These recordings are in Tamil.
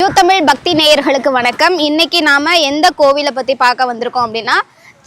முத்தமிழ் பக்தி நேயர்களுக்கு வணக்கம். இன்னைக்கு நாம எந்த கோவிலை பத்தி பார்க்க வந்திருக்கோம் அப்படின்னா,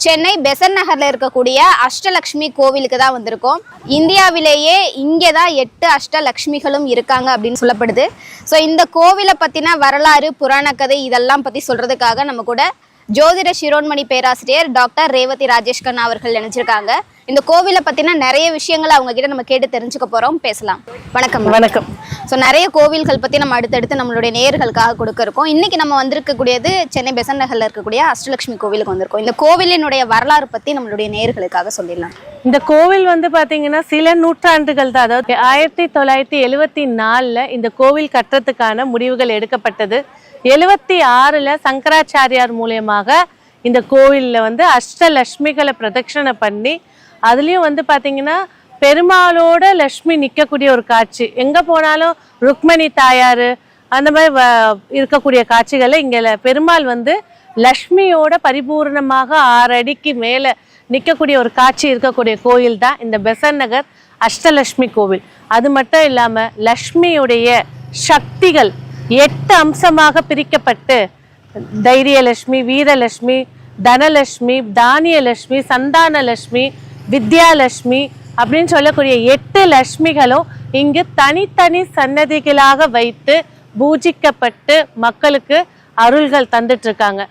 சென்னை பெசன்ட் நகர்ல இருக்கக்கூடிய அஷ்டலட்சுமி கோவிலுக்கு தான் வந்திருக்கோம். இந்தியாவிலேயே இங்கே தான் 8 அஷ்டலட்சுமிகளும் இருக்காங்க அப்படின்னு சொல்லப்படுது. ஸோ இந்த கோவிலை பத்தின வரலாறு, புராண கதை இதெல்லாம் பத்தி சொல்றதுக்காக நம்ம கூட ஜோதிட சிரோன்மணி பேராசிரியர் டாக்டர் ரேவதி ராஜேஷ் கண்ணா அவர்கள் நினைச்சிருக்காங்க. இந்த கோவிலை பத்தின நிறைய விஷயங்களை அவங்க கிட்ட நம்ம கேட்டு தெரிஞ்சுக்க போறோம். பேசலாம். வணக்கம். வணக்கம். ஸோ நிறைய கோவில்கள் பற்றி நம்ம அடுத்தடுத்து நம்மளுடைய நேயர்களுக்காக கொடுக்க இருக்கோம். இன்றைக்கி நம்ம வந்திருக்கக்கூடியது சென்னை பெசன்ட் நகரில் இருக்கக்கூடிய அஷ்டலட்சுமி கோவிலுக்கு வந்திருக்கோம். இந்த கோவிலினுடைய வரலாறு பற்றி நம்மளுடைய நேயர்களுக்காக சொல்லிடலாம். இந்த கோவில் பார்த்தீங்கன்னா சில நூற்றாண்டுகள் தான், அதாவது 1974 இந்த கோவில் கட்டுறதுக்கான முடிவுகள் எடுக்கப்பட்டது. 76 சங்கராச்சாரியார் மூலியமாக இந்த கோவிலில் அஷ்டலட்சுமிகளை பிரதட்சணை பண்ணி, அதுலேயும் பார்த்தீங்கன்னா பெருமாளோட லட்சுமி நிற்கக்கூடிய ஒரு காட்சி, எங்கே போனாலும் ருக்மணி தாயார் அந்த மாதிரி இருக்கக்கூடிய காட்சிகளை இங்கே பெருமாள் லக்ஷ்மியோட பரிபூர்ணமாக 6 அடிக்கு மேலே நிற்கக்கூடிய ஒரு காட்சி இருக்கக்கூடிய கோயில் தான் இந்த பெசன்ட் நகர் அஷ்டலட்சுமி கோவில். அது மட்டும் இல்லாமல் லக்ஷ்மியுடைய சக்திகள் 8 அம்சமாக பிரிக்கப்பட்டு, தைரியலட்சுமி, வீரலட்சுமி, தனலட்சுமி, தானியலட்சுமி, சந்தானலட்சுமி, வித்யாலட்சுமி அப்படின்னு சொல்லக்கூடிய 8 லட்சுமிகளும் இங்கு தனித்தனி சன்னதிகளாக வைத்து பூஜிக்கப்பட்டு மக்களுக்கு அருள்கள் தந்துட்டு இருக்காங்க.